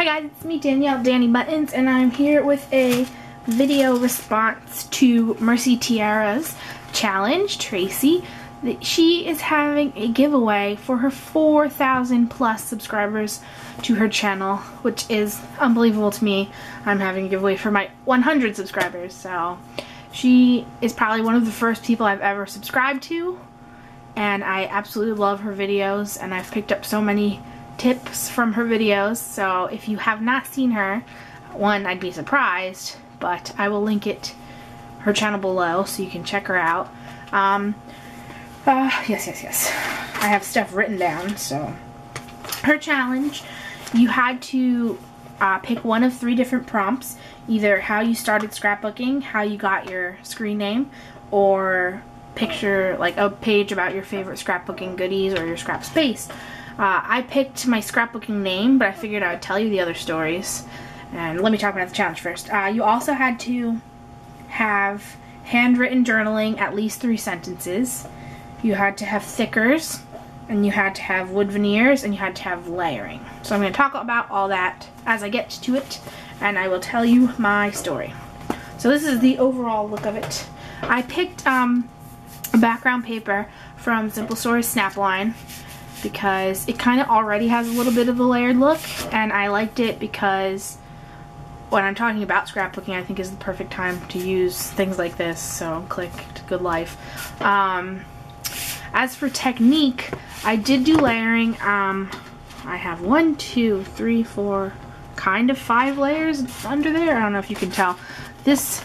Hi guys, it's me Danielle, Danny Buttons, and I'm here with a video response to MercyTiara's challenge, Tracy. She is having a giveaway for her 4,000 plus subscribers to her channel, which is unbelievable to me. I'm having a giveaway for my 100 subscribers, so she is probably one of the first people I've ever subscribed to, and I absolutely love her videos, and I've picked up so many tips from her videos. So if you have not seen her, one, I'd be surprised, but I will link her channel below so you can check her out. Yes. I have stuff written down. So her challenge, you had to pick one of 3 different prompts, either how you started scrapbooking, how you got your screen name, or picture like a page about your favorite scrapbooking goodies or your scrap space. I picked my scrapbooking name, but I figured I would tell you the other stories. And let me talk about the challenge first. You also had to have handwritten journaling, at least 3 sentences. You had to have thickers, and you had to have wood veneers, and you had to have layering. So I'm going to talk about all that as I get to it, and I will tell you my story. So this is the overall look of it. I picked a background paper from Simple Stories Snapline, because it kind of already has a little bit of a layered look, and I liked it because when I'm talking about scrapbooking, I think is the perfect time to use things like this. So click to good life. As for technique, I did do layering. I have 1, 2, 3, 4, kind of 5 layers under there. I don't know if you can tell. This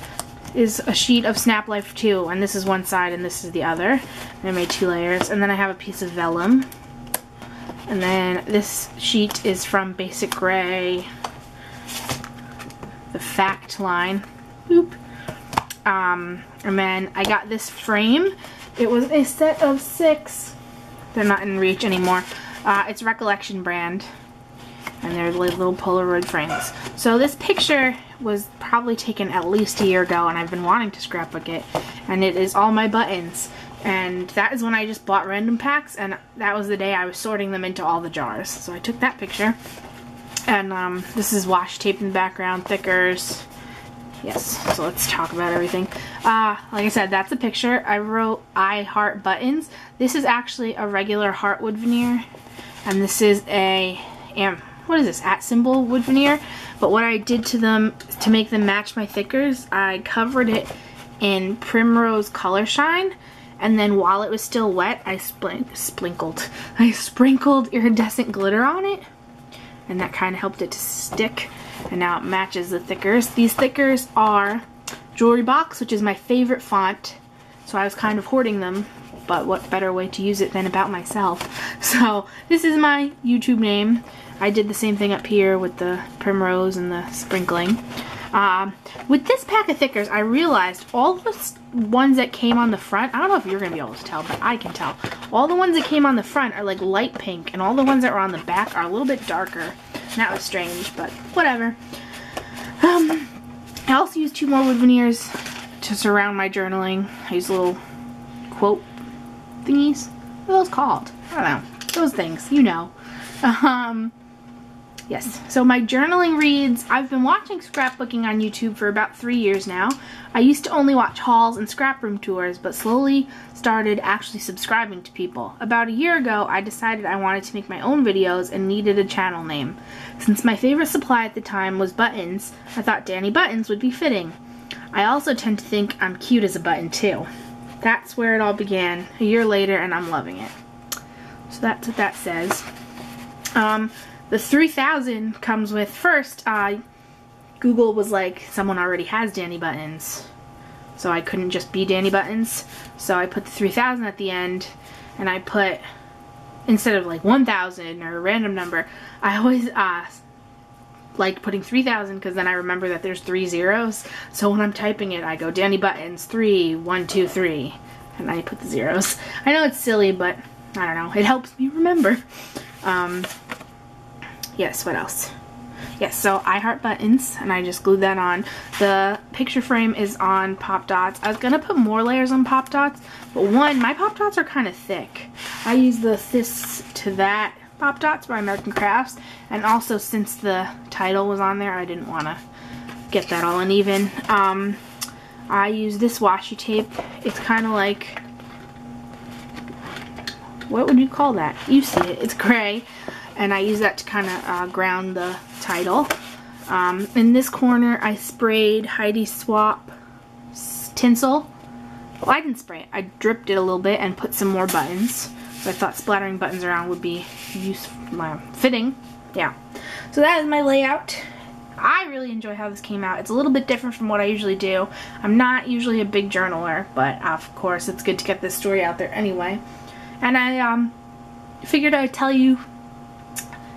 is a sheet of Snap Life 2, and this is one side and this is the other. I made 2 layers, and then I have a piece of vellum. And then this sheet is from Basic Gray, the fact line. Boop. And then I got this frame. It was a set of 6. They're not in reach anymore. It's Recollection brand. And they're like little Polaroid frames. So this picture was probably taken at least a year ago, and I've been wanting to scrapbook it. And it is all my buttons. And that is when I just bought random packs, and that was the day I was sorting them into all the jars. So I took that picture. And this is washi tape in the background, thickers. Yes, so let's talk about everything. Like I said, that's a picture. I wrote I heart buttons. This is actually a regular heart wood veneer. And this is a, what is this, at symbol wood veneer. But what I did to them, to make them match my thickers, I covered it in Primrose Color Shine. And then while it was still wet, I sprinkled iridescent glitter on it. And that kind of helped it to stick. And now it matches the thickers. These thickers are Jewelry Box, which is my favorite font. So I was kind of hoarding them. But what better way to use it than about myself. So this is my YouTube name. I did the same thing up here with the primrose and the sprinkling. With this pack of thickers, I realized all the ones that came on the front, I don't know if you're going to be able to tell, but I can tell. All the ones that came on the front are like light pink, and all the ones that were on the back are a little bit darker. And that was strange, but whatever. I also used 2 more wood veneers to surround my journaling. I used little quote thingies. What are those called? I don't know. Those things, you know. Yes, so my journaling reads, I've been watching scrapbooking on YouTube for about 3 years now. I used to only watch hauls and scrap room tours, but slowly started actually subscribing to people. About a year ago, I decided I wanted to make my own videos and needed a channel name. Since my favorite supply at the time was buttons, I thought Danny Buttons would be fitting. I also tend to think I'm cute as a button too. That's where it all began, a year later, and I'm loving it. So that's what that says. The 3,000 comes with, first, Google was like, someone already has Danny Buttons. So I couldn't just be Danny Buttons. So I put the 3,000 at the end, and I put, instead of like 1,000 or a random number, I always like putting 3,000 because then I remember that there's 3 zeros. So when I'm typing it, I go Danny Buttons 3, 1, 2, 3, and I put the zeros. I know it's silly, but I don't know. It helps me remember. Yes, what else? Yes, so I heart buttons, and I just glued that on. The picture frame is on Pop Dots. I was going to put more layers on Pop Dots, but one, my Pop Dots are kind of thick. I use the this to that Pop Dots by American Crafts. And also, since the title was on there, I didn't want to get that all uneven. I use this washi tape. It's kind of like, what would you call that? You see it. It's gray. And I use that to kind of ground the title. In this corner, I sprayed Heidi Swap tinsel. Well, I didn't spray it. I dripped it a little bit and put some more buttons. So I thought splattering buttons around would be fitting. Yeah. So that is my layout. I really enjoy how this came out. It's a little bit different from what I usually do. I'm not usually a big journaler, but of course it's good to get this story out there anyway. And I figured I'd tell you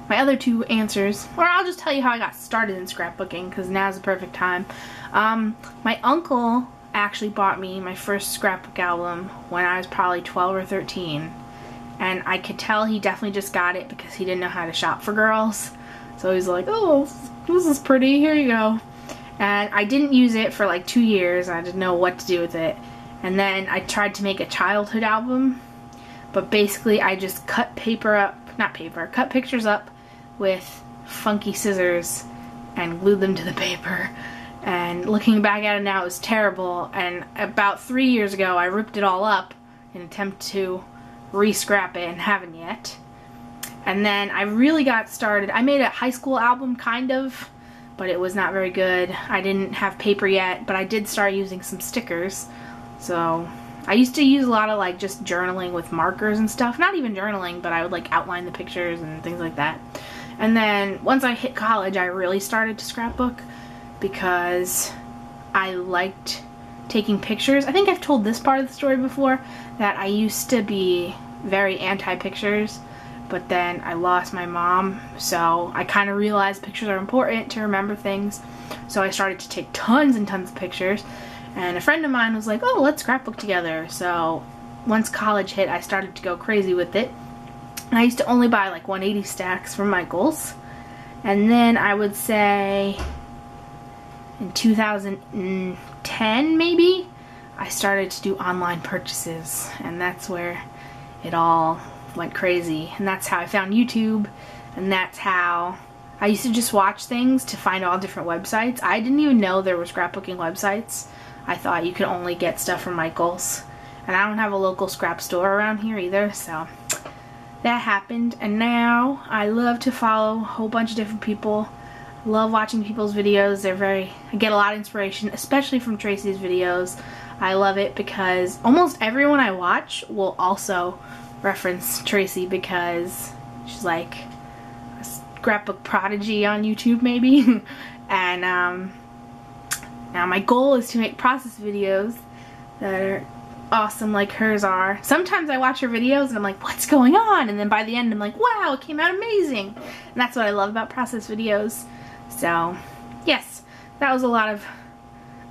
my other two answers, or I'll just tell you how I got started in scrapbooking, because now's the perfect time. My uncle actually bought me my first scrapbook album when I was probably 12 or 13, and I could tell he definitely just got it because he didn't know how to shop for girls. So he's like, oh, this is pretty, here you go. And I didn't use it for like 2 years. I didn't know what to do with it. And then I tried to make a childhood album, but basically I just cut cut pictures up with funky scissors and glued them to the paper. And looking back at it now, it was terrible. And about 3 years ago, I ripped it all up in an attempt to re-scrap it, and haven't yet. And then I really got started. I made a high school album, kind of, but it was not very good. I didn't have paper yet, but I did start using some stickers. So I used to use a lot of like just journaling with markers and stuff. Not even journaling, but I would like outline the pictures and things like that. And then once I hit college, I really started to scrapbook because I liked taking pictures. I think I've told this part of the story before, that I used to be very anti-pictures, but then I lost my mom, so I kind of realized pictures are important to remember things. So I started to take tons and tons of pictures, and a friend of mine was like, oh, let's scrapbook together. So once college hit, I started to go crazy with it. And I used to only buy like 180 stacks from Michael's, and then I would say in 2010 maybe, I started to do online purchases, and that's where it all went crazy. And that's how I found YouTube, and that's how I used to just watch things to find all different websites. I didn't even know there were scrapbooking websites. I thought you could only get stuff from Michael's, and I don't have a local scrap store around here either, so that happened. And now I love to follow a whole bunch of different people. Love watching people's videos. I get a lot of inspiration, especially from Tracy's videos. I love it because almost everyone I watch will also reference Tracy, because she's like a scrapbook prodigy on YouTube maybe. And now my goal is to make process videos that are awesome like hers are. Sometimes I watch her videos and I'm like, what's going on? And then by the end I'm like, wow, it came out amazing. And that's what I love about process videos. So yes, that was a lot of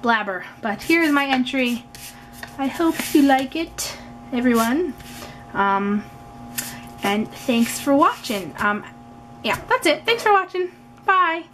blabber, but here's my entry. I hope you like it, everyone. And thanks for watching. Yeah, that's it. Thanks for watching. Bye.